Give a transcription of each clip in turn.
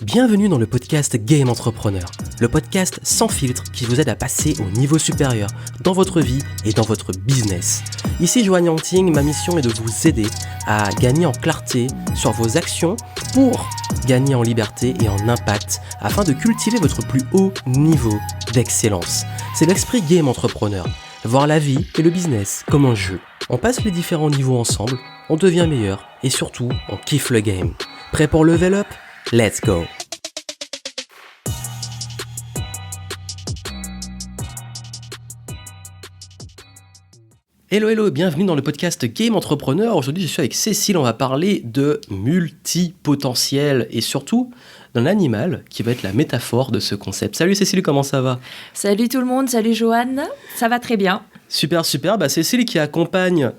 Bienvenue dans le podcast Game Entrepreneur, le podcast sans filtre qui vous aide à passer au niveau supérieur dans votre vie et dans votre business. Ici Joanne Yangting, ma mission est de vous aider à gagner en clarté sur vos actions pour gagner en liberté et en impact afin de cultiver votre plus haut niveau d'excellence. C'est l'esprit Game Entrepreneur, voir la vie et le business comme un jeu. On passe les différents niveaux ensemble, on devient meilleur et surtout on kiffe le game. Prêt pour level up ? Let's go! Hello, bienvenue dans le podcast Game Entrepreneur. Aujourd'hui, je suis avec Cécile, on va parler de multipotentiel et surtout d'un animal qui va être la métaphore de ce concept. Salut Cécile, comment ça va ? Salut tout le monde, salut Joanne, ça va très bien. Super, Cécile qui accompagne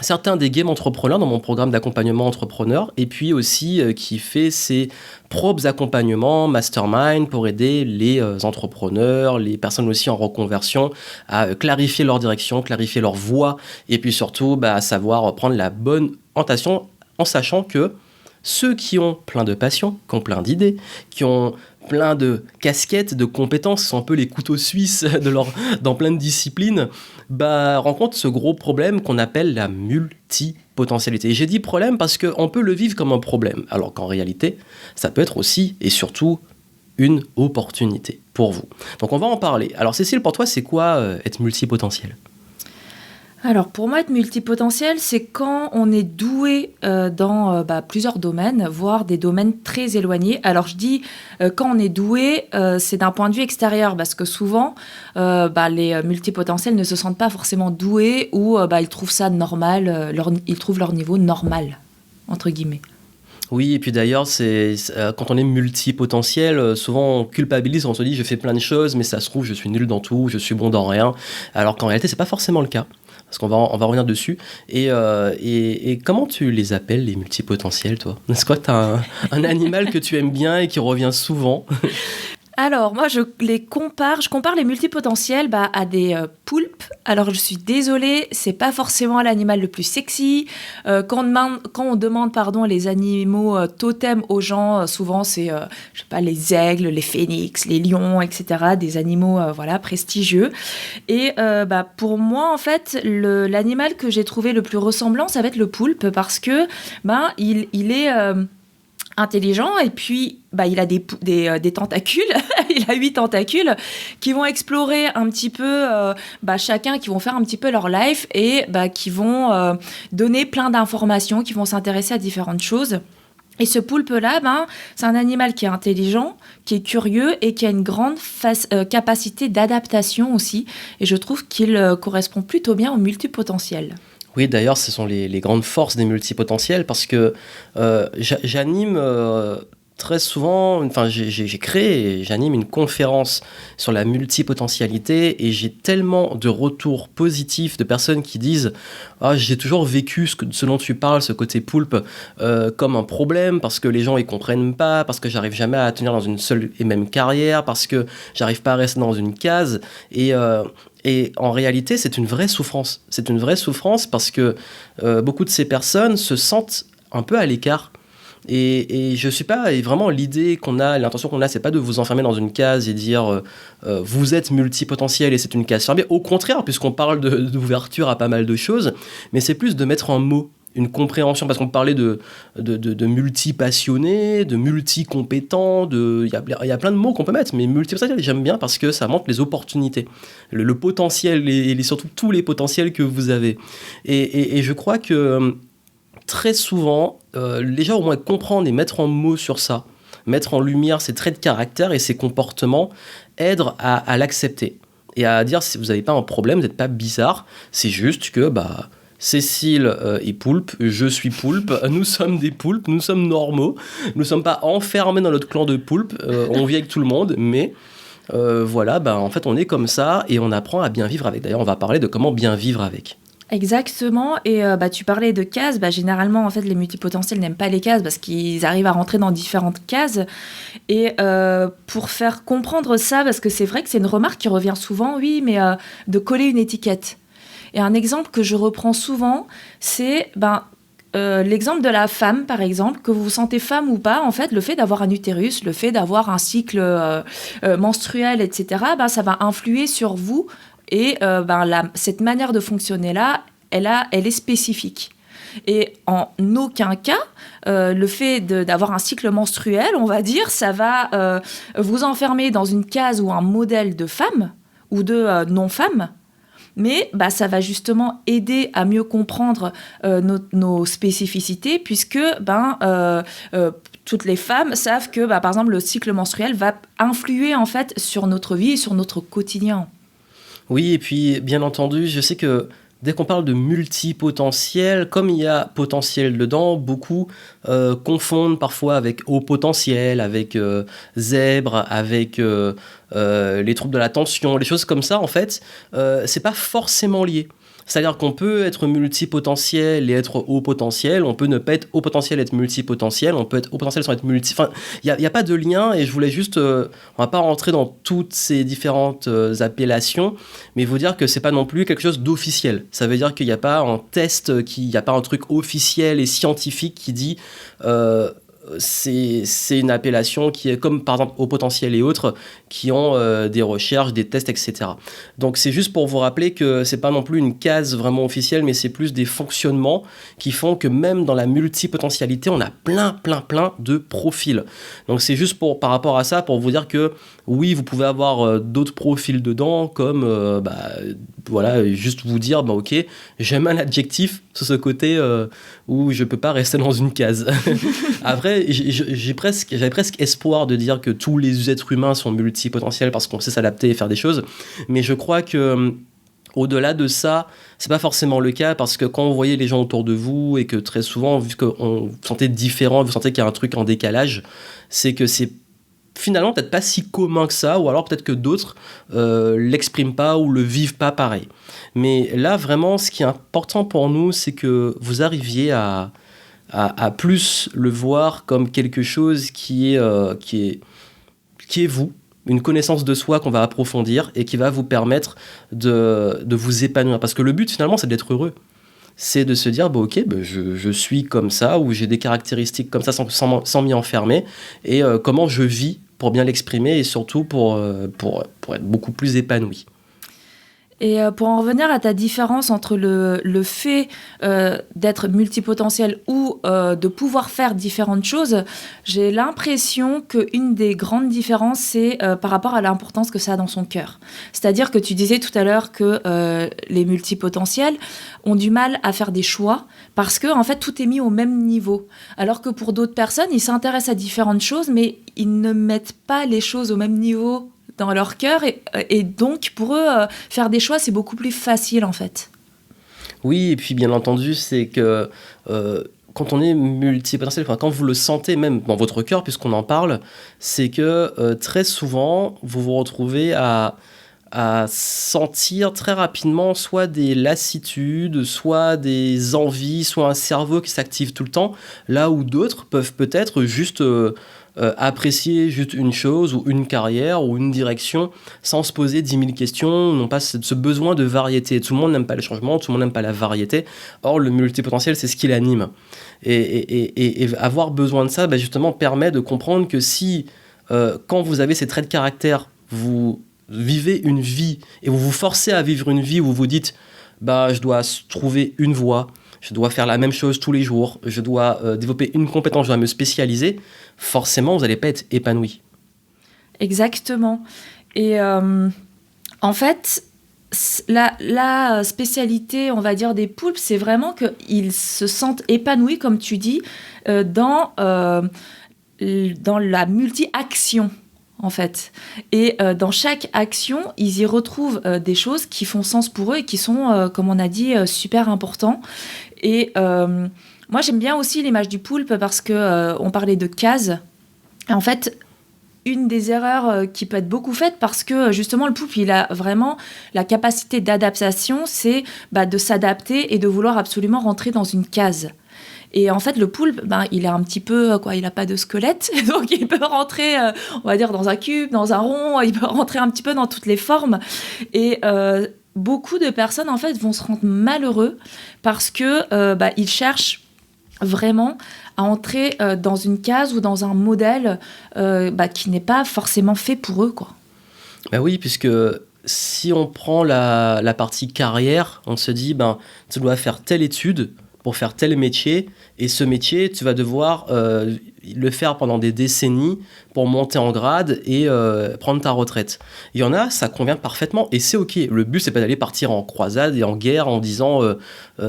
certains des game entrepreneurs dans mon programme d'accompagnement entrepreneur et puis aussi qui fait ses propres accompagnements mastermind pour aider les entrepreneurs, les personnes aussi en reconversion à clarifier leur direction, clarifier leur voie et puis surtout à savoir prendre la bonne orientation en sachant que ceux qui ont plein de passion, qui ont plein d'idées, qui ont plein de casquettes, de compétences, sont un peu les couteaux suisses dans plein de disciplines, rencontrent ce gros problème qu'on appelle la multipotentialité. Et j'ai dit problème parce qu'on peut le vivre comme un problème, alors qu'en réalité, ça peut être aussi et surtout une opportunité pour vous. Donc on va en parler. Alors Cécile, pour toi, c'est quoi être multipotentiel ? Alors pour moi, être multipotentiel, c'est quand on est doué dans plusieurs domaines, voire des domaines très éloignés. Alors je dis quand on est doué, c'est d'un point de vue extérieur, parce que souvent, les multipotentiels ne se sentent pas forcément doués ou ils trouvent ça normal, ils trouvent leur niveau normal, entre guillemets. Oui, et puis d'ailleurs, quand on est multipotentiel, souvent on culpabilise, on se dit je fais plein de choses, mais ça se trouve je suis nul dans tout, je suis bon dans rien, alors qu'en réalité c'est pas forcément le cas. Parce qu'on on va revenir dessus. Et comment tu les appelles, les multipotentiels, toi ? Est-ce que tu as un animal que tu aimes bien et qui revient souvent ? Alors, moi, je compare les multipotentiels à des poulpes. Alors, je suis désolée, c'est pas forcément l'animal le plus sexy. Quand on demande les animaux totems aux gens, souvent c'est, les aigles, les phénix, les lions, etc. Des animaux, prestigieux. Et pour moi, en fait, l'animal que j'ai trouvé le plus ressemblant, ça va être le poulpe parce que, il est... intelligent et puis il a des tentacules, il a 8 tentacules qui vont explorer un petit peu chacun, qui vont faire un petit peu leur life et qui vont donner plein d'informations, qui vont s'intéresser à différentes choses. Et ce poulpe-là, c'est un animal qui est intelligent, qui est curieux et qui a une grande capacité d'adaptation aussi. Et je trouve qu'il correspond plutôt bien au multipotentiel. Oui, d'ailleurs, ce sont les grandes forces des multipotentiels parce que j'anime très souvent, j'ai créé et j'anime une conférence sur la multipotentialité et j'ai tellement de retours positifs de personnes qui disent « Ah, j'ai toujours vécu ce dont tu parles, ce côté poulpe, comme un problème parce que les gens ils comprennent pas, parce que j'arrive jamais à tenir dans une seule et même carrière, parce que j'arrive pas à rester dans une case. » Et en réalité, c'est une vraie souffrance. C'est une vraie souffrance parce que beaucoup de ces personnes se sentent un peu à l'écart. Et je suis pas... Et vraiment, l'idée qu'on a, l'intention qu'on a, c'est pas de vous enfermer dans une case et dire vous êtes multipotentiel et c'est une case fermée. Au contraire, puisqu'on parle d'ouverture à pas mal de choses, mais c'est plus de mettre en mots une compréhension, parce qu'on parlait de multi-passionnés, de multi-compétents, il y a plein de mots qu'on peut mettre, mais multi-potentiel, j'aime bien parce que ça montre les opportunités, le potentiel et surtout tous les potentiels que vous avez. Et je crois que très souvent, les gens au moins comprendre et mettre en mots sur ça, mettre en lumière ses traits de caractère et ses comportements, aident à l'accepter et à dire si vous n'avez pas un problème, vous n'êtes pas bizarre, c'est juste que Cécile est poulpe, je suis poulpe, nous sommes des poulpes, nous sommes normaux, nous ne sommes pas enfermés dans notre clan de poulpes, on vit avec tout le monde, mais en fait on est comme ça et on apprend à bien vivre avec. D'ailleurs on va parler de comment bien vivre avec. Exactement, et tu parlais de cases, généralement en fait les multipotentiels n'aiment pas les cases parce qu'ils arrivent à rentrer dans différentes cases, et pour faire comprendre ça, parce que c'est vrai que c'est une remarque qui revient souvent, oui, mais de coller une étiquette. Et un exemple que je reprends souvent, c'est l'exemple de la femme, par exemple, que vous vous sentez femme ou pas, en fait, le fait d'avoir un utérus, le fait d'avoir un cycle menstruel, etc., ça va influer sur vous. Et cette manière de fonctionner-là, elle est spécifique. Et en aucun cas, le fait d'avoir un cycle menstruel, on va dire, ça va vous enfermer dans une case ou un modèle de femme ou de non-femme. Mais ça va justement aider à mieux comprendre nos spécificités, puisque toutes les femmes savent que, par exemple, le cycle menstruel va influer en fait sur notre vie et sur notre quotidien. Oui, et puis bien entendu, je sais que dès qu'on parle de multipotentiel, comme il y a potentiel dedans, beaucoup confondent parfois avec haut potentiel, avec zèbre, avec les troubles de l'attention, les choses comme ça, en fait, c'est pas forcément lié. C'est-à-dire qu'on peut être multipotentiel et être haut potentiel, on peut ne pas être haut potentiel et être multipotentiel, on peut être haut potentiel sans être multi... Enfin, il n'y a pas de lien, et je voulais juste... on va pas rentrer dans toutes ces différentes appellations, mais vous dire que c'est pas non plus quelque chose d'officiel. Ça veut dire qu'il n'y a pas un test, il n'y a pas un truc officiel et scientifique qui dit... c'est une appellation qui est comme par exemple au potentiel et autres qui ont des recherches, des tests, etc. Donc c'est juste pour vous rappeler que c'est pas non plus une case vraiment officielle, mais c'est plus des fonctionnements qui font que même dans la multipotentialité, on a plein de profils. Donc c'est juste par rapport à ça, pour vous dire que oui, vous pouvez avoir d'autres profils dedans, comme voilà, juste vous dire ok, j'aime un adjectif sur ce côté où je peux pas rester dans une case. Après, j'avais presque espoir de dire que tous les êtres humains sont multipotentiels parce qu'on sait s'adapter et faire des choses, mais je crois que au-delà de ça, c'est pas forcément le cas, parce que quand vous voyez les gens autour de vous et que très souvent, vu que vous sentez différent, vous sentez qu'il y a un truc en décalage, c'est que c'est finalement peut-être pas si commun que ça, ou alors peut-être que d'autres l'expriment pas ou le vivent pas pareil. Mais là, vraiment, ce qui est important pour nous, c'est que vous arriviez à plus le voir comme quelque chose qui est vous, une connaissance de soi qu'on va approfondir et qui va vous permettre de vous épanouir. Parce que le but, finalement, c'est d'être heureux. C'est de se dire, je suis comme ça, ou j'ai des caractéristiques comme ça sans m'y enfermer, et comment je vis pour bien l'exprimer, et surtout pour être beaucoup plus épanoui. Et pour en revenir à ta différence entre le fait d'être multipotentiel ou de pouvoir faire différentes choses, j'ai l'impression qu'une des grandes différences, c'est par rapport à l'importance que ça a dans son cœur. C'est-à-dire que tu disais tout à l'heure que les multipotentiels ont du mal à faire des choix parce que en fait, tout est mis au même niveau. Alors que pour d'autres personnes, ils s'intéressent à différentes choses, mais ils ne mettent pas les choses au même niveau dans leur cœur, et donc pour eux faire des choix, c'est beaucoup plus facile en fait. Oui, et puis bien entendu, c'est que quand on est multipotentiel, quand vous le sentez même dans votre cœur, puisqu'on en parle, c'est que très souvent vous vous retrouvez à sentir très rapidement soit des lassitudes, soit des envies, soit un cerveau qui s'active tout le temps, là où d'autres peuvent peut-être juste apprécier juste une chose ou une carrière ou une direction sans se poser 10 000 questions, n'ont pas ce besoin de variété. Tout le monde n'aime pas le changement, tout le monde n'aime pas la variété. Or, le multipotentiel, c'est ce qui l'anime. Et avoir besoin de ça, justement, permet de comprendre que si, quand vous avez ces traits de caractère, vous vivez une vie et vous vous forcez à vivre une vie où vous vous dites je dois trouver une voie, je dois faire la même chose tous les jours, je dois développer une compétence, je dois me spécialiser, forcément, vous n'allez pas être épanoui. Exactement. Et en fait, la spécialité, on va dire, des poulpes, c'est vraiment qu'ils se sentent épanouis, comme tu dis, dans la multi-action. En fait. Et dans chaque action, ils y retrouvent des choses qui font sens pour eux et qui sont, comme on a dit, super importants. Et moi, j'aime bien aussi l'image du poulpe parce qu'on parlait de cases. En fait, une des erreurs qui peut être beaucoup faite, parce que justement, le poulpe, il a vraiment la capacité d'adaptation, c'est de s'adapter et de vouloir absolument rentrer dans une case. Et en fait, le poulpe, il est un petit peu, il n'a pas de squelette, donc il peut rentrer, on va dire, dans un cube, dans un rond, il peut rentrer un petit peu dans toutes les formes. Et beaucoup de personnes, en fait, vont se rendre malheureux parce que ils cherchent vraiment à entrer dans une case ou dans un modèle qui n'est pas forcément fait pour eux, quoi. Ben oui, puisque si on prend la partie carrière, on se dit, tu dois faire telle étude pour faire tel métier, et ce métier, tu vas devoir le faire pendant des décennies pour monter en grade et prendre ta retraite. Il y en a, ça convient parfaitement, et c'est ok. Le but, c'est pas d'aller partir en croisade et en guerre en disant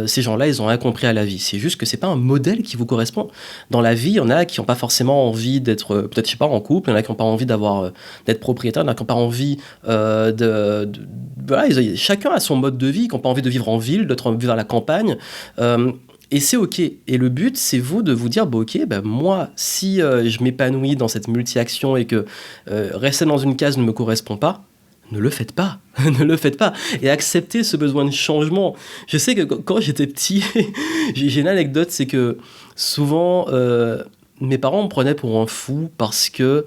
ces gens-là, ils ont rien compris à la vie. C'est juste que c'est pas un modèle qui vous correspond. Dans la vie, il y en a qui n'ont pas forcément envie d'être, peut-être, je sais pas, en couple, il y en a qui n'ont pas envie d'être propriétaire, il y en a qui n'ont pas envie voilà, chacun a son mode de vie, qui n'ont pas envie de vivre en ville, d'être vivre à la campagne. Et c'est ok. Et le but, c'est vous de vous dire, moi, si je m'épanouis dans cette multi-action et que rester dans une case ne me correspond pas, ne le faites pas. Ne le faites pas. Et acceptez ce besoin de changement. Je sais que quand j'étais petit, j'ai une anecdote, c'est que souvent, mes parents me prenaient pour un fou parce que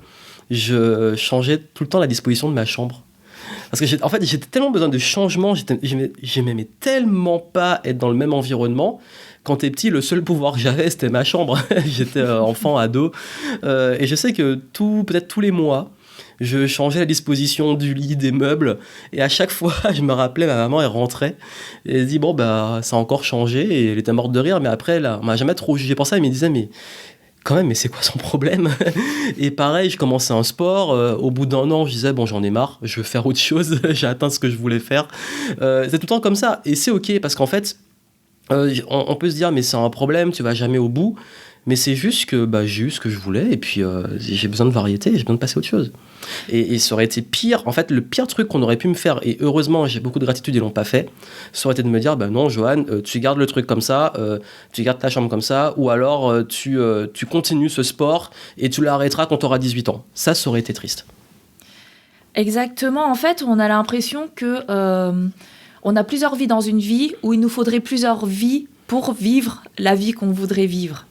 je changeais tout le temps la disposition de ma chambre. Parce que j'étais tellement besoin de changement, j'aimais tellement pas être dans le même environnement. Quand t'es petit, le seul pouvoir que j'avais, c'était ma chambre. J'étais enfant, ado. Et je sais que peut-être tous les mois, je changeais la disposition du lit, des meubles. Et à chaque fois, je me rappelais, ma maman, elle rentrait. Et elle dit, ça a encore changé. Et elle était morte de rire. Mais après, là, on m'a jamais trop jugé pour ça. Elle me disait, mais quand même, mais c'est quoi son problème? Et pareil, je commençais un sport. Au bout d'un an, je disais, j'en ai marre, je veux faire autre chose. J'ai atteint ce que je voulais faire. C'est tout le temps comme ça. Et c'est ok, parce qu'en fait, on peut se dire, mais c'est un problème, tu vas jamais au bout. Mais c'est juste que j'ai eu ce que je voulais. Et puis, j'ai besoin de variété, j'ai besoin de passer à autre chose. Et ça aurait été pire. En fait, le pire truc qu'on aurait pu me faire, et heureusement, j'ai beaucoup de gratitude, ils l'ont pas fait, ça aurait été de me dire, non, Johan, tu gardes le truc comme ça, tu gardes ta chambre comme ça, ou alors tu continues ce sport et tu l'arrêteras quand tu auras 18 ans. Ça aurait été triste. Exactement. En fait, on a l'impression que on a plusieurs vies dans une vie, où il nous faudrait plusieurs vies pour vivre la vie qu'on voudrait vivre.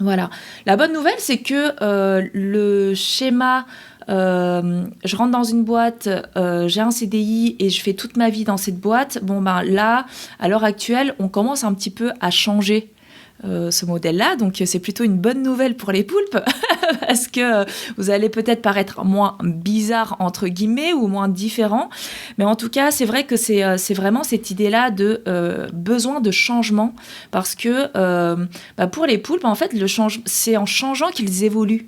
Voilà. La bonne nouvelle, c'est que le schéma je rentre dans une boîte, j'ai un CDI et je fais toute ma vie dans cette boîte. Là, à l'heure actuelle, on commence un petit peu à changer ce modèle-là. Donc, c'est plutôt une bonne nouvelle pour les poulpes parce que vous allez peut-être paraître moins bizarre, entre guillemets, ou moins différent. Mais en tout cas, c'est vrai que c'est vraiment cette idée-là de besoin de changement parce que pour les poulpes, en fait, c'est en changeant qu'ils évoluent.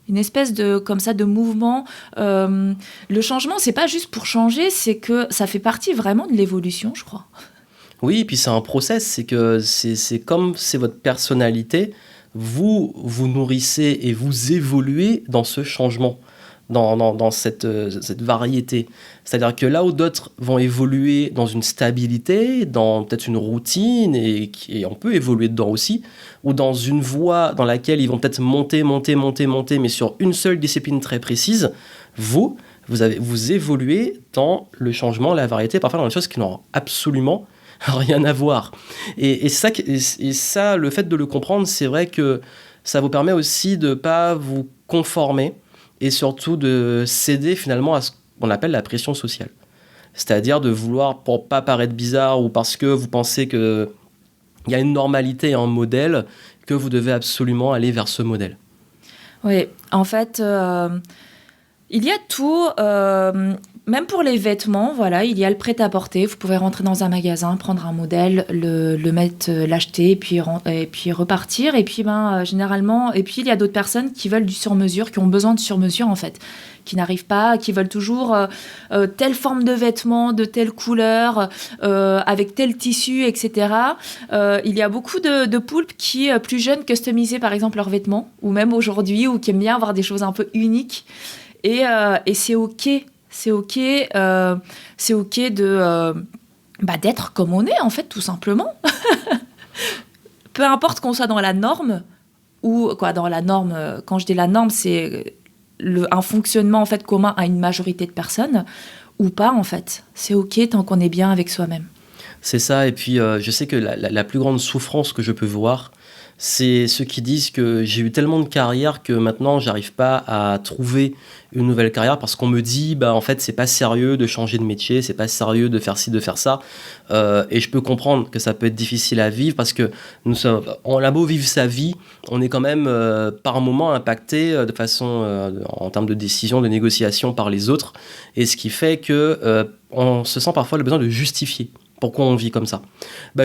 Une espèce de mouvement. Le changement, c'est pas juste pour changer, c'est que ça fait partie vraiment de l'évolution, je crois. Oui, et puis c'est un process, c'est que c'est comme c'est votre personnalité, vous nourrissez et vous évoluez dans ce changement, dans cette variété. C'est-à-dire que là où d'autres vont évoluer dans une stabilité, dans peut-être une routine, et on peut évoluer dedans aussi, ou dans une voie dans laquelle ils vont peut-être monter, mais sur une seule discipline très précise, vous évoluez dans le changement, la variété, parfois dans des choses qui n'ont absolument rien à voir. Et ça, le fait de le comprendre, c'est vrai que ça vous permet aussi de ne pas vous conformer et surtout de céder finalement à ce qu'on appelle la pression sociale. C'est-à-dire de vouloir, pour pas paraître bizarre ou parce que vous pensez qu'il y a une normalité, un modèle, que vous devez absolument aller vers ce modèle. Oui, en fait, il y a tout... Même pour les vêtements, voilà, il y a le prêt-à-porter. Vous pouvez rentrer dans un magasin, prendre un modèle, le mettre, l'acheter, et puis repartir. Et puis, généralement, et puis il y a d'autres personnes qui veulent du sur-mesure, qui ont besoin de sur-mesure en fait, qui n'arrivent pas, qui veulent toujours telle forme de vêtements, de telle couleur, avec tel tissu, etc. Il y a beaucoup de poulpes qui, plus jeunes, customisaient par exemple leurs vêtements, ou même aujourd'hui, ou qui aiment bien avoir des choses un peu uniques. Et c'est ok. C'est ok d'être comme on est, en fait, tout simplement. Peu importe qu'on soit dans la norme, ou quoi, dans la norme, quand je dis la norme, c'est un fonctionnement en fait, commun à une majorité de personnes, ou pas, en fait. C'est ok tant qu'on est bien avec soi-même. C'est ça, et puis je sais que la plus grande souffrance que je peux voir, c'est ceux qui disent que j'ai eu tellement de carrières que maintenant j'arrive pas à trouver une nouvelle carrière parce qu'on me dit en fait c'est pas sérieux de changer de métier, c'est pas sérieux de faire ci, de faire ça. Et je peux comprendre que ça peut être difficile à vivre parce que on a beau vivre sa vie, on est quand même par moment impacté de façon en termes de décision, de négociation par les autres, et ce qui fait que on se sent parfois le besoin de justifier pourquoi on vit comme ça.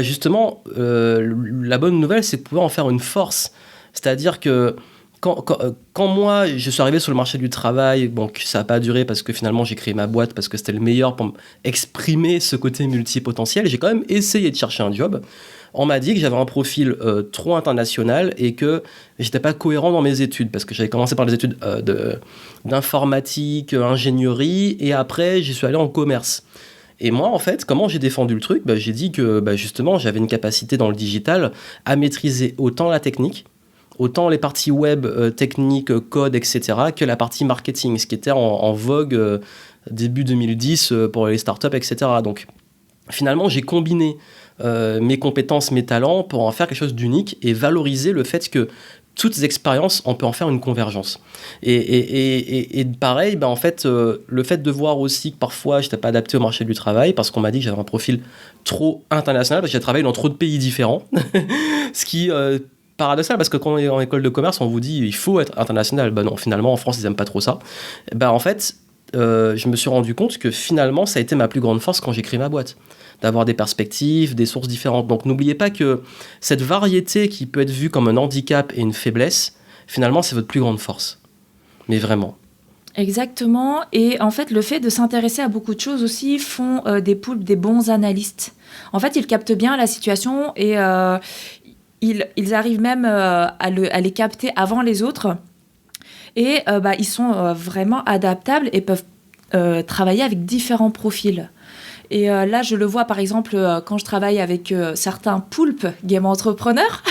Justement, la bonne nouvelle, c'est de pouvoir en faire une force. C'est-à-dire que quand moi, je suis arrivé sur le marché du travail, bon, ça n'a pas duré parce que finalement, j'ai créé ma boîte parce que c'était le meilleur pour exprimer ce côté multipotentiel. J'ai quand même essayé de chercher un job. On m'a dit que j'avais un profil trop international et que j'étais pas cohérent dans mes études parce que j'avais commencé par les études d'informatique, ingénierie, et après, j'y suis allé en commerce. Et moi, en fait, comment j'ai défendu le truc ? J'ai dit que justement, j'avais une capacité dans le digital à maîtriser autant la technique, autant les parties web, techniques, code, etc., que la partie marketing, ce qui était en vogue début 2010 pour les startups, etc. Donc, finalement, j'ai combiné mes compétences, mes talents pour en faire quelque chose d'unique et valoriser le fait que toutes ces expériences, on peut en faire une convergence. Et pareil, en fait, le fait de voir aussi que parfois, je n'étais pas adapté au marché du travail parce qu'on m'a dit que j'avais un profil trop international, parce que j'ai travaillé dans trop de pays différents. Ce qui paradoxal, parce que quand on est en école de commerce, on vous dit il faut être international. Non, finalement, en France, ils n'aiment pas trop ça. En fait, je me suis rendu compte que finalement, ça a été ma plus grande force quand j'ai créé ma boîte, d'avoir des perspectives, des sources différentes. Donc n'oubliez pas que cette variété qui peut être vue comme un handicap et une faiblesse, finalement, c'est votre plus grande force. Mais vraiment. Exactement. Et en fait, le fait de s'intéresser à beaucoup de choses aussi font des poulpes des bons analystes. En fait, ils captent bien la situation et ils arrivent même à les capter avant les autres. Et ils sont vraiment adaptables et peuvent travailler avec différents profils. Et là, je le vois, par exemple, quand je travaille avec certains poulpes game entrepreneurs.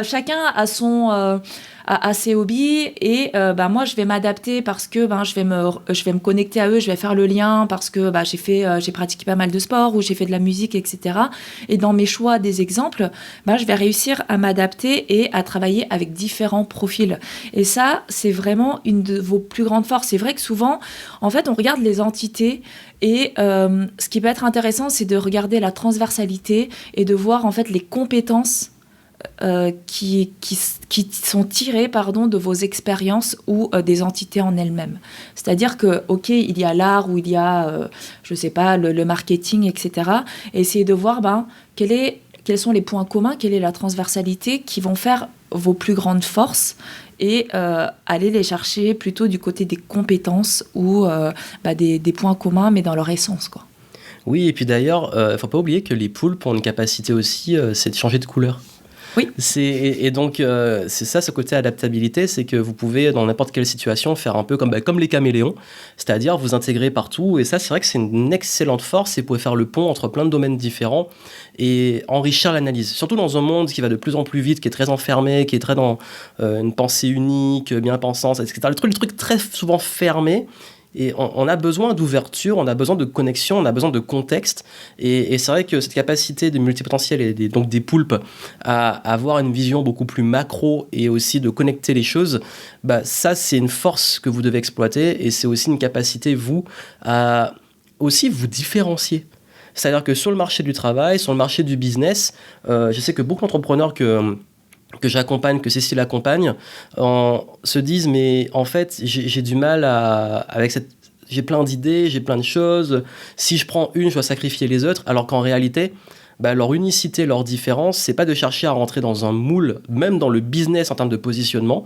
Chacun a ses hobbies et moi, je vais m'adapter parce que je vais me connecter à eux, je vais faire le lien parce que j'ai pratiqué pas mal de sport ou j'ai fait de la musique, etc. Et dans mes choix des exemples, je vais réussir à m'adapter et à travailler avec différents profils. Et ça, c'est vraiment une de vos plus grandes forces. C'est vrai que souvent, en fait, on regarde les entités et ce qui peut être intéressant, c'est de regarder la transversalité et de voir en fait les compétences qui sont tirées de vos expériences ou des entités en elles-mêmes. C'est-à-dire que, ok, il y a l'art ou il y a, le marketing, etc. Et essayer de voir quels sont les points communs, quelle est la transversalité qui vont faire vos plus grandes forces et aller les chercher plutôt du côté des compétences ou des points communs, mais dans leur essence, quoi. Oui, et puis d'ailleurs, il ne faut pas oublier que les poulpes ont une capacité aussi, c'est de changer de couleur. Oui. C'est ça, ce côté adaptabilité, c'est que vous pouvez, dans n'importe quelle situation, faire un peu comme les caméléons, c'est-à-dire vous intégrer partout. Et ça, c'est vrai que c'est une excellente force et vous pouvez faire le pont entre plein de domaines différents et enrichir l'analyse. Surtout dans un monde qui va de plus en plus vite, qui est très enfermé, qui est très dans une pensée unique, bien-pensance, etc. Le truc très souvent fermé. Et on a besoin d'ouverture, on a besoin de connexion, on a besoin de contexte. Et c'est vrai que cette capacité de multipotentiel et donc des poulpes à avoir une vision beaucoup plus macro et aussi de connecter les choses, ça, c'est une force que vous devez exploiter. Et c'est aussi une capacité, vous, à aussi vous différencier. C'est-à-dire que sur le marché du travail, sur le marché du business, je sais que beaucoup d'entrepreneurs que j'accompagne, que Cécile accompagne, se disent mais en fait j'ai du mal j'ai plein d'idées, j'ai plein de choses, si je prends une je dois sacrifier les autres, alors qu'en réalité leur unicité, leur différence, c'est pas de chercher à rentrer dans un moule, même dans le business en termes de positionnement,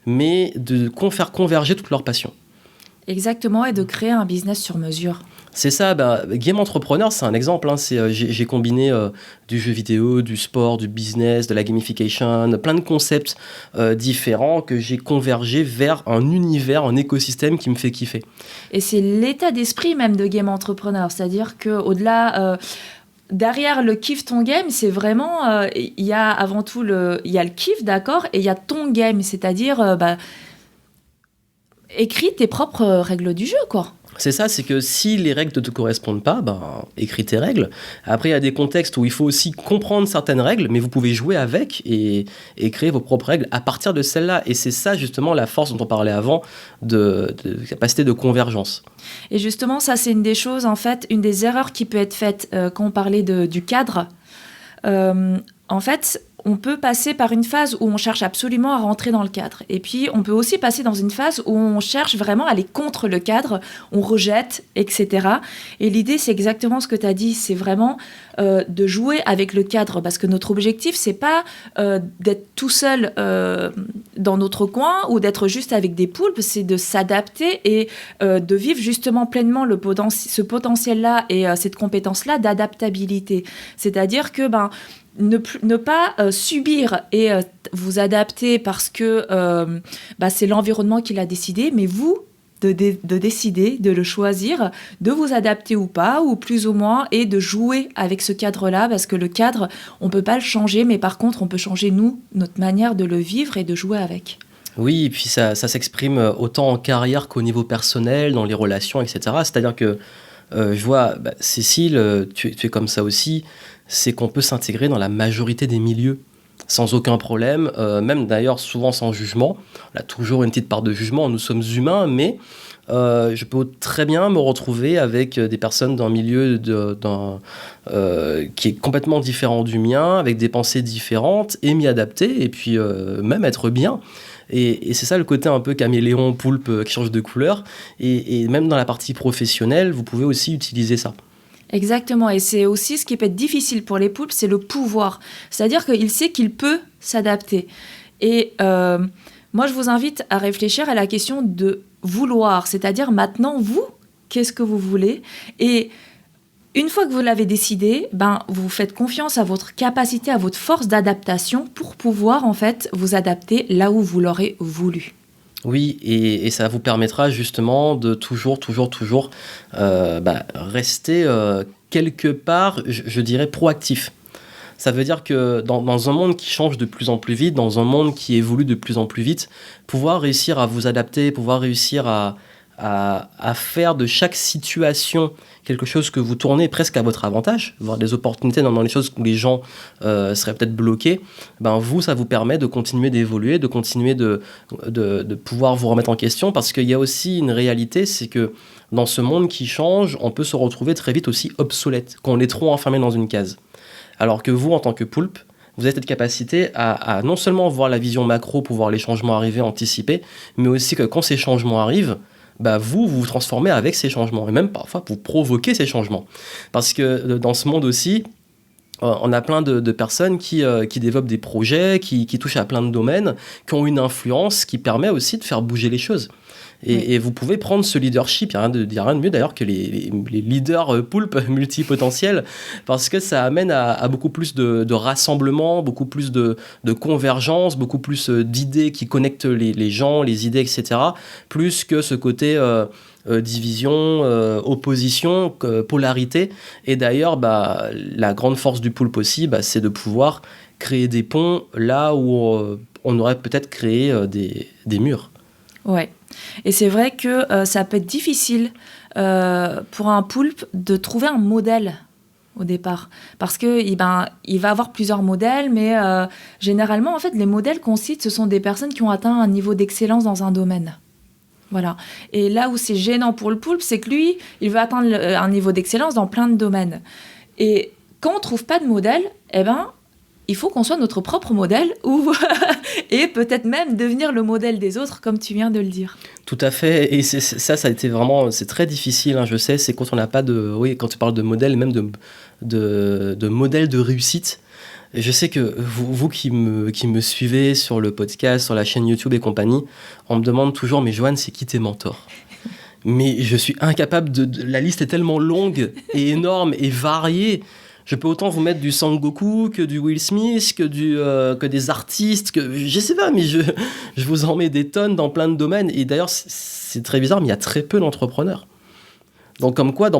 mais de faire converger toutes leurs passions. Exactement, et de créer un business sur mesure. C'est ça, Game Entrepreneur, c'est un exemple. J'ai combiné du jeu vidéo, du sport, du business, de la gamification, plein de concepts différents que j'ai convergés vers un univers, un écosystème qui me fait kiffer. Et c'est l'état d'esprit même de Game Entrepreneur, c'est-à-dire qu'au-delà... derrière le kiff ton game, c'est vraiment... Il y a avant tout il y a le kiff, d'accord, et il y a ton game, c'est-à-dire... écris tes propres règles du jeu, quoi. C'est ça, c'est que si les règles ne te correspondent pas, écris tes règles. Après, il y a des contextes où il faut aussi comprendre certaines règles, mais vous pouvez jouer avec et créer vos propres règles à partir de celles-là. Et c'est ça, justement, la force dont on parlait avant, de capacité de convergence. Et justement, ça, c'est une des choses, en fait, une des erreurs qui peut être faite quand on parlait du cadre. En fait, on peut passer par une phase où on cherche absolument à rentrer dans le cadre. Et puis, on peut aussi passer dans une phase où on cherche vraiment à aller contre le cadre, on rejette, etc. Et l'idée, c'est exactement ce que tu as dit, c'est vraiment de jouer avec le cadre, parce que notre objectif, c'est pas d'être tout seul dans notre coin ou d'être juste avec des poulpes, c'est de s'adapter et de vivre justement pleinement ce potentiel-là et cette compétence-là d'adaptabilité. C'est-à-dire que ne pas subir et vous adapter parce que c'est l'environnement qui l'a décidé, mais vous, de décider, de le choisir, de vous adapter ou pas, ou plus ou moins, et de jouer avec ce cadre-là, parce que le cadre, on ne peut pas le changer, mais par contre, on peut changer, notre manière de le vivre et de jouer avec. Oui, et puis ça s'exprime autant en carrière qu'au niveau personnel, dans les relations, etc. C'est-à-dire que je vois, Cécile, tu es comme ça aussi, c'est qu'on peut s'intégrer dans la majorité des milieux sans aucun problème, même d'ailleurs souvent sans jugement. On a toujours une petite part de jugement, nous sommes humains, mais je peux très bien me retrouver avec des personnes d'un milieu qui est complètement différent du mien, avec des pensées différentes, et m'y adapter, et puis même être bien. Et c'est ça le côté un peu caméléon, poulpe qui change de couleur. Et même dans la partie professionnelle, vous pouvez aussi utiliser ça. Exactement, et c'est aussi ce qui peut être difficile pour les poulpes, c'est le pouvoir. C'est-à-dire qu'il sait qu'il peut s'adapter. Et moi, je vous invite à réfléchir à la question de vouloir. C'est-à-dire maintenant, vous, qu'est-ce que vous voulez ? Et une fois que vous l'avez décidé, vous faites confiance à votre capacité, à votre force d'adaptation pour pouvoir en fait vous adapter là où vous l'aurez voulu. Oui, et ça vous permettra justement de toujours rester quelque part, je dirais, proactif. Ça veut dire que dans un monde qui change de plus en plus vite, dans un monde qui évolue de plus en plus vite, pouvoir réussir à vous adapter, pouvoir réussir à faire de chaque situation quelque chose que vous tournez presque à votre avantage, voir des opportunités dans les choses où les gens seraient peut-être bloqués, vous, ça vous permet de continuer d'évoluer, de continuer de pouvoir vous remettre en question, parce qu'il y a aussi une réalité, c'est que dans ce monde qui change, on peut se retrouver très vite aussi obsolète, quand on est trop enfermé dans une case. Alors que vous, en tant que poulpe, vous avez cette capacité à non seulement voir la vision macro pour voir les changements arriver, anticiper, mais aussi que quand ces changements arrivent, vous vous transformez avec ces changements, et même parfois vous provoquez ces changements. Parce que dans ce monde aussi, on a plein de personnes qui développent des projets, qui touchent à plein de domaines, qui ont une influence qui permet aussi de faire bouger les choses. Et vous pouvez prendre ce leadership, il n'y a rien de mieux d'ailleurs que les leaders poulpes multipotentiels, parce que ça amène à beaucoup plus de rassemblement, beaucoup plus de convergence, beaucoup plus d'idées qui connectent les gens, les idées, etc. Plus que ce côté division, opposition, polarité. Et d'ailleurs, la grande force du poulpe aussi, c'est de pouvoir créer des ponts là où on aurait peut-être créé des murs. Ouais. Et c'est vrai que ça peut être difficile pour un poulpe de trouver un modèle au départ. Parce qu'il va avoir plusieurs modèles, mais généralement, en fait, les modèles qu'on cite, ce sont des personnes qui ont atteint un niveau d'excellence dans un domaine. Voilà. Et là où c'est gênant pour le poulpe, c'est que lui, il veut atteindre un niveau d'excellence dans plein de domaines. Et quand on ne trouve pas de modèle, il faut qu'on soit notre propre modèle et peut-être même devenir le modèle des autres, comme tu viens de le dire. Tout à fait. Et ça a été vraiment... C'est très difficile, je sais. C'est quand on n'a pas de... Oui, quand tu parles de modèle, même de modèle de réussite. Et je sais que vous qui me suivez sur le podcast, sur la chaîne YouTube et compagnie, on me demande toujours, mais Johan, c'est qui tes mentors ? Mais je suis incapable la liste est tellement longue et énorme et variée. Je peux autant vous mettre du Sangoku que du Will Smith, que des artistes, que je sais pas, mais je vous en mets des tonnes dans plein de domaines. Et d'ailleurs, c'est très bizarre, mais il y a très peu d'entrepreneurs. Donc comme quoi,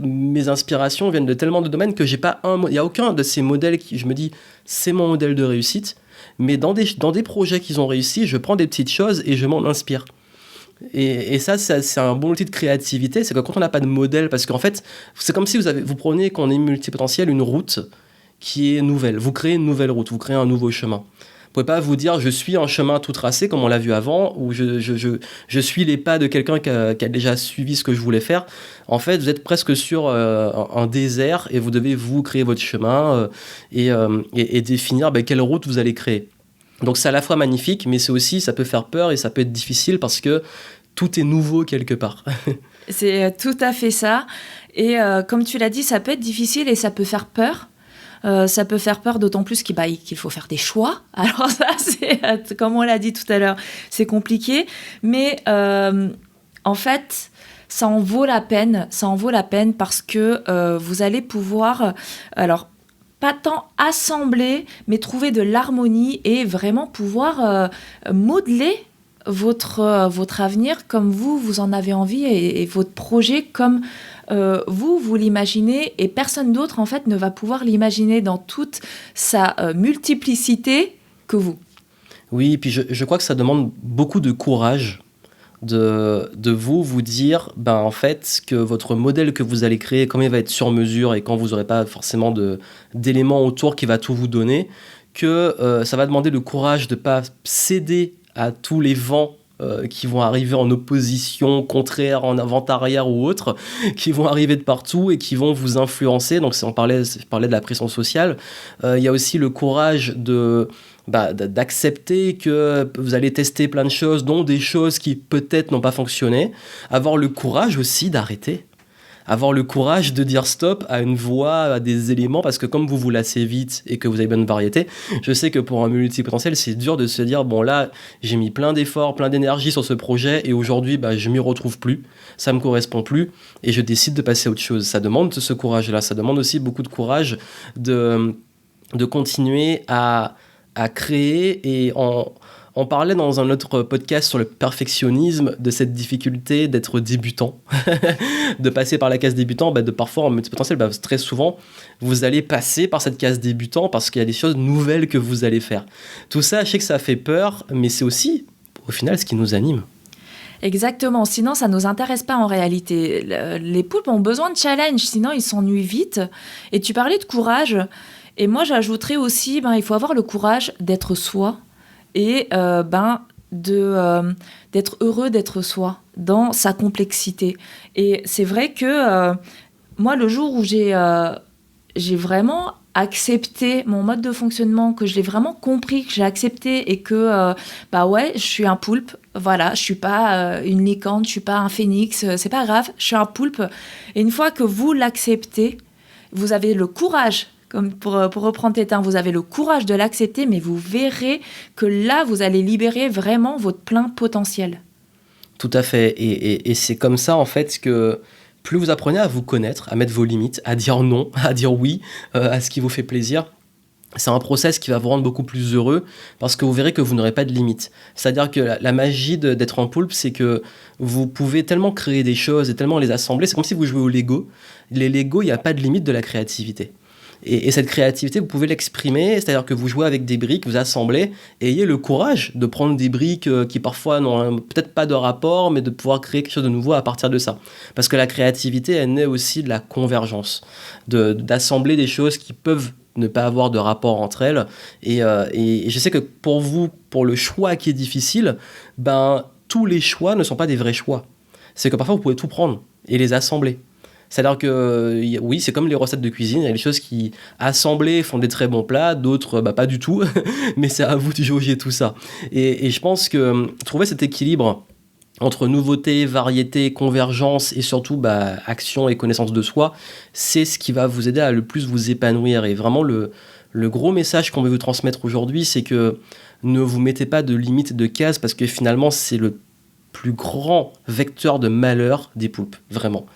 mes inspirations viennent de tellement de domaines que j'ai pas il y a aucun de ces modèles qui je me dis c'est mon modèle de réussite. Mais dans des projets qu'ils ont réussi, je prends des petites choses et je m'en inspire. Et ça, c'est un bon outil de créativité. C'est que quand on n'a pas de modèle, parce qu'en fait, c'est comme si vous preniez, quand on est multipotentiel, une route qui est nouvelle. Vous créez une nouvelle route, vous créez un nouveau chemin. Vous pouvez pas vous dire je suis un chemin tout tracé comme on l'a vu avant ou je suis les pas de quelqu'un qui a déjà suivi ce que je voulais faire. En fait, vous êtes presque sur un désert et vous devez vous créer votre chemin et définir quelle route vous allez créer. Donc c'est à la fois magnifique, mais c'est aussi, ça peut faire peur et ça peut être difficile parce que tout est nouveau quelque part. C'est tout à fait ça. Et comme tu l'as dit, ça peut être difficile et ça peut faire peur. Ça peut faire peur, d'autant plus qu'il faut faire des choix. Alors ça, c'est comme on l'a dit tout à l'heure, c'est compliqué. Mais en fait, ça en vaut la peine. Ça en vaut la peine parce que vous allez pouvoir... alors, pas tant assembler, mais trouver de l'harmonie et vraiment pouvoir modeler votre avenir comme vous en avez envie et votre projet comme vous l'imaginez et personne d'autre en fait ne va pouvoir l'imaginer dans toute sa multiplicité que vous. Oui, puis je crois que ça demande beaucoup de courage de vous dire en fait que votre modèle que vous allez créer, comme il va être sur mesure et quand vous n'aurez pas forcément d'éléments autour qui va tout vous donner, que ça va demander le courage de ne pas céder à tous les vents qui vont arriver en opposition, contraire, en avant-arrière ou autre, qui vont arriver de partout et qui vont vous influencer. Donc, on parlait de la pression sociale. Il y a aussi le courage d'accepter que vous allez tester plein de choses, dont des choses qui peut-être n'ont pas fonctionné. Avoir le courage aussi d'arrêter. Avoir le courage de dire stop à une voix, à des éléments, parce que comme vous vous lassez vite et que vous avez bonne variété, je sais que pour un multipotentiel, c'est dur de se dire, bon là, j'ai mis plein d'efforts, plein d'énergie sur ce projet et aujourd'hui, je m'y retrouve plus, ça me correspond plus et je décide de passer à autre chose. Ça demande ce courage-là, ça demande aussi beaucoup de courage de continuer à créer et on parlait dans un autre podcast sur le perfectionnisme, de cette difficulté d'être débutant, de passer par la case débutant, de parfois en multipotentiel, très souvent, vous allez passer par cette case débutant parce qu'il y a des choses nouvelles que vous allez faire. Tout ça, je sais que ça fait peur, mais c'est aussi, au final, ce qui nous anime. Exactement, sinon ça ne nous intéresse pas en réalité. Les poulpes ont besoin de challenge, sinon ils s'ennuient vite. Et tu parlais de courage, et moi j'ajouterais aussi, il faut avoir le courage d'être soi, et d'être heureux d'être soi dans sa complexité. Et c'est vrai que moi, le jour où j'ai vraiment accepté mon mode de fonctionnement, que je l'ai vraiment compris, que j'ai accepté et que je suis un poulpe, voilà, je suis pas une licorne, je suis pas un phénix, c'est pas grave, je suis un poulpe. Et une fois que vous l'acceptez, vous avez le courage, comme pour reprendre tes termes, vous avez le courage de l'accepter, mais vous verrez que là, vous allez libérer vraiment votre plein potentiel. Tout à fait. Et c'est comme ça, en fait, que plus vous apprenez à vous connaître, à mettre vos limites, à dire non, à dire oui, à ce qui vous fait plaisir, c'est un process qui va vous rendre beaucoup plus heureux parce que vous verrez que vous n'aurez pas de limites. C'est-à-dire que la magie d'être en poulpe, c'est que vous pouvez tellement créer des choses et tellement les assembler. C'est comme si vous jouez au Lego. Les Lego, il n'y a pas de limite de la créativité. Et cette créativité, vous pouvez l'exprimer, c'est-à-dire que vous jouez avec des briques, vous assemblez, et ayez le courage de prendre des briques qui parfois n'ont peut-être pas de rapport, mais de pouvoir créer quelque chose de nouveau à partir de ça. Parce que la créativité, elle naît aussi de la convergence, d'assembler des choses qui peuvent ne pas avoir de rapport entre elles. Et je sais que pour vous, pour le choix qui est difficile, tous les choix ne sont pas des vrais choix. C'est que parfois, vous pouvez tout prendre et les assembler. C'est-à-dire que, oui, c'est comme les recettes de cuisine, il y a des choses qui, assemblées, font des très bons plats, d'autres, pas du tout, mais c'est à vous de jauger tout ça. Et je pense que trouver cet équilibre entre nouveauté, variété, convergence et surtout action et connaissance de soi, c'est ce qui va vous aider à le plus vous épanouir. Et vraiment, le gros message qu'on veut vous transmettre aujourd'hui, c'est que ne vous mettez pas de limites de cases parce que finalement, c'est le plus grand vecteur de malheur des poulpes, vraiment.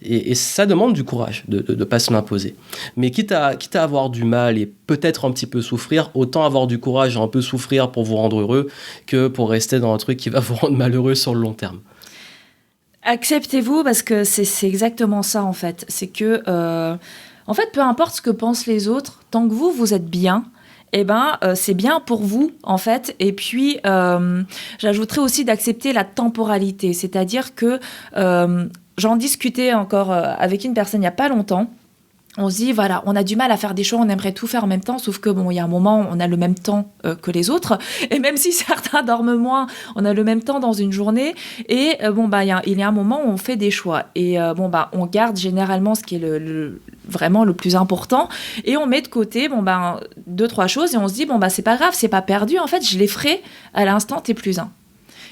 Et ça demande du courage de ne pas se l'imposer. Mais quitte à avoir du mal et peut-être un petit peu souffrir, autant avoir du courage et un peu souffrir pour vous rendre heureux que pour rester dans un truc qui va vous rendre malheureux sur le long terme. Acceptez-vous parce que c'est exactement ça en fait. C'est que, en fait, peu importe ce que pensent les autres, tant que vous êtes bien c'est bien pour vous, en fait. Et puis, j'ajouterais aussi d'accepter la temporalité. C'est-à-dire que j'en discutais encore avec une personne il n'y a pas longtemps. On se dit, voilà, on a du mal à faire des choix, on aimerait tout faire en même temps, sauf que, bon, il y a un moment, on a le même temps que les autres. Et même si certains dorment moins, on a le même temps dans une journée. Et il y a un moment où on fait des choix. Et on garde généralement ce qui est vraiment le plus important. Et on met de côté, 2-3 choses. Et on se dit, c'est pas grave, c'est pas perdu. En fait, je les ferai à l'instant T+1.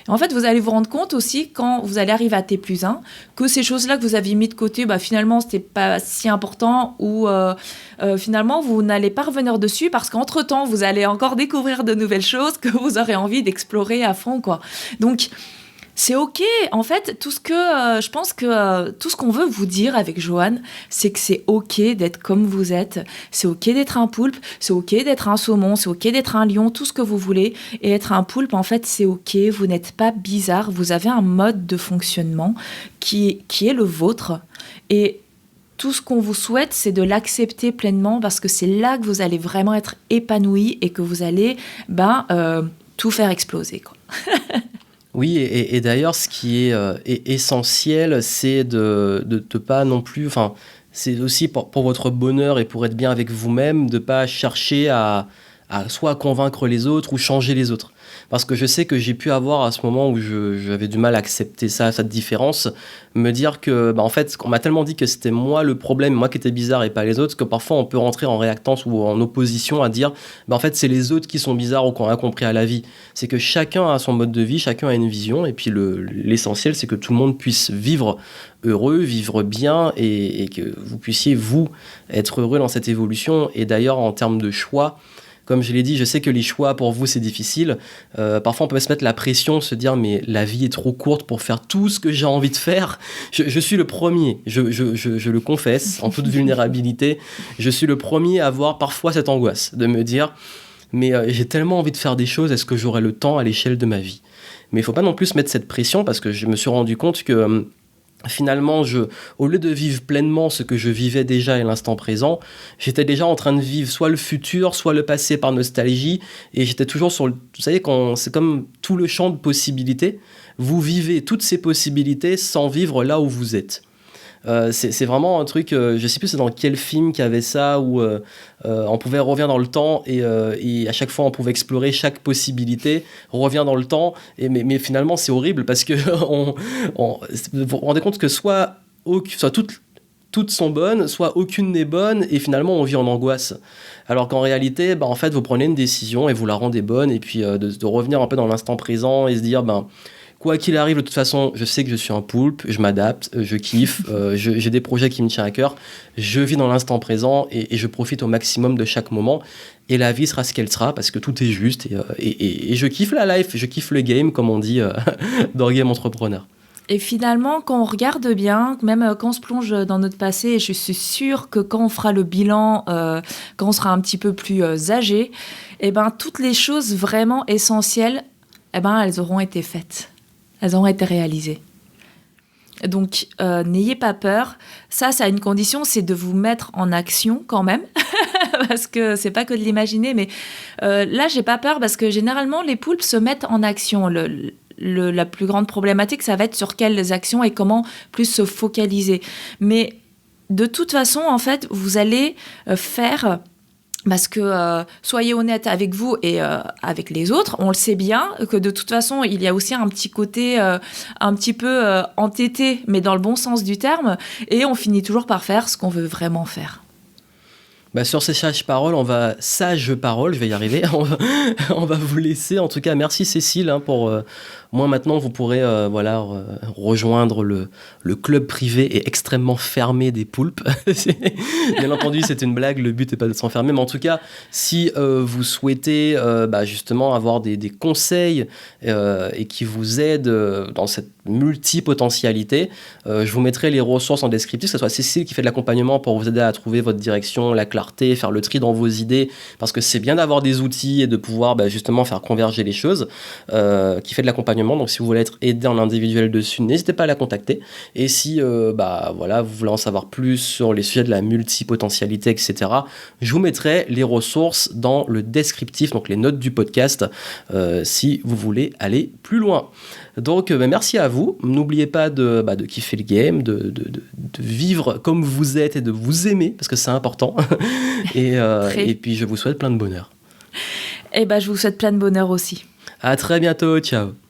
Et en fait, vous allez vous rendre compte aussi, quand vous allez arriver à T+1, que ces choses-là que vous aviez mis de côté, finalement, c'était pas si important, ou finalement, vous n'allez pas revenir dessus, parce qu'entre-temps, vous allez encore découvrir de nouvelles choses que vous aurez envie d'explorer à fond, quoi. Donc, c'est OK. En fait, je pense que tout ce qu'on veut vous dire avec Joanne, c'est que c'est OK d'être comme vous êtes. C'est OK d'être un poulpe. C'est OK d'être un saumon. C'est OK d'être un lion, tout ce que vous voulez. Et être un poulpe, en fait, c'est OK. Vous n'êtes pas bizarre. Vous avez un mode de fonctionnement qui est le vôtre. Et tout ce qu'on vous souhaite, c'est de l'accepter pleinement, parce que c'est là que vous allez vraiment être épanoui et que vous allez tout faire exploser, quoi. Oui, et d'ailleurs, ce qui est essentiel, c'est de ne pas non plus... Enfin, c'est aussi pour votre bonheur et pour être bien avec vous-même, de ne pas chercher à soit convaincre les autres ou changer les autres. Parce que je sais que j'ai pu avoir, à ce moment où j'avais du mal à accepter cette différence, me dire que, en fait, on m'a tellement dit que c'était moi le problème, moi qui étais bizarre et pas les autres, que parfois on peut rentrer en réactance ou en opposition à dire, en fait, c'est les autres qui sont bizarres ou qui ont rien compris à la vie. C'est que chacun a son mode de vie, chacun a une vision, et puis l'essentiel, c'est que tout le monde puisse vivre heureux, vivre bien, et que vous puissiez, vous, être heureux dans cette évolution. Et d'ailleurs, en termes de choix, comme je l'ai dit, je sais que les choix, pour vous, c'est difficile. Parfois, on peut se mettre la pression, se dire, mais la vie est trop courte pour faire tout ce que j'ai envie de faire. Je suis le premier, je le confesse, en toute vulnérabilité. Je suis le premier à avoir parfois cette angoisse, de me dire, mais j'ai tellement envie de faire des choses, est-ce que j'aurai le temps à l'échelle de ma vie ? Mais il ne faut pas non plus se mettre cette pression, parce que je me suis rendu compte que... Finalement, au lieu de vivre pleinement ce que je vivais déjà à l'instant présent, j'étais déjà en train de vivre soit le futur, soit le passé par nostalgie, et j'étais toujours sur vous savez, c'est comme tout le champ de possibilités, vous vivez toutes ces possibilités sans vivre là où vous êtes. C'est vraiment un truc, je sais plus c'est dans quel film qu'il y avait ça, où on pouvait revenir dans le temps et à chaque fois on pouvait explorer chaque possibilité, revient dans le temps, mais finalement c'est horrible parce que vous vous rendez compte que soit toutes sont bonnes, soit aucune n'est bonne, et finalement on vit en angoisse. Alors qu'en réalité, en fait, vous prenez une décision et vous la rendez bonne, et puis de revenir un peu dans l'instant présent et se dire, quoi qu'il arrive, de toute façon, je sais que je suis un poulpe, je m'adapte, je kiffe, j'ai des projets qui me tiennent à cœur, je vis dans l'instant présent et je profite au maximum de chaque moment. Et la vie sera ce qu'elle sera, parce que tout est juste, et je kiffe la life, je kiffe le game, comme on dit dans Game Entrepreneur. Et finalement, quand on regarde bien, même quand on se plonge dans notre passé, et je suis sûre que quand on fera le bilan, quand on sera un petit peu plus âgé, toutes les choses vraiment essentielles, elles auront été faites. Elles auront été réalisées. Donc, n'ayez pas peur. Ça a une condition, c'est de vous mettre en action quand même. Parce que c'est pas que de l'imaginer. Mais là, j'ai pas peur parce que généralement, les poulpes se mettent en action. La plus grande problématique, ça va être sur quelles actions et comment plus se focaliser. Mais de toute façon, en fait, vous allez faire... Parce que soyez honnête avec vous et avec les autres, on le sait bien que de toute façon, il y a aussi un petit côté un petit peu entêté, mais dans le bon sens du terme, et on finit toujours par faire ce qu'on veut vraiment faire. Sur ces sages paroles, je vais y arriver, on va vous laisser. En tout cas, merci Cécile pour... Moi, maintenant, vous pourrez rejoindre le club privé et extrêmement fermé des poulpes. Bien entendu, c'est une blague, le but n'est pas de s'enfermer. Mais en tout cas, si vous souhaitez justement avoir des conseils et qui vous aident dans cette multipotentialité, je vous mettrai les ressources en descriptif, que ce soit Cécile qui fait de l'accompagnement pour vous aider à trouver votre direction, la clarté, faire le tri dans vos idées, parce que c'est bien d'avoir des outils et de pouvoir justement faire converger les choses, qui fait de l'accompagnement d'accompagnement. Donc si vous voulez être aidé en individuel dessus, n'hésitez pas à la contacter. Et si voilà, vous voulez en savoir plus sur les sujets de la multipotentialité, etc., je vous mettrai les ressources dans le descriptif, donc les notes du podcast, si vous voulez aller plus loin. Donc merci à vous. N'oubliez pas de kiffer le game, de vivre comme vous êtes et de vous aimer, parce que c'est important. Et puis je vous souhaite plein de bonheur. Et je vous souhaite plein de bonheur aussi. À très bientôt, ciao.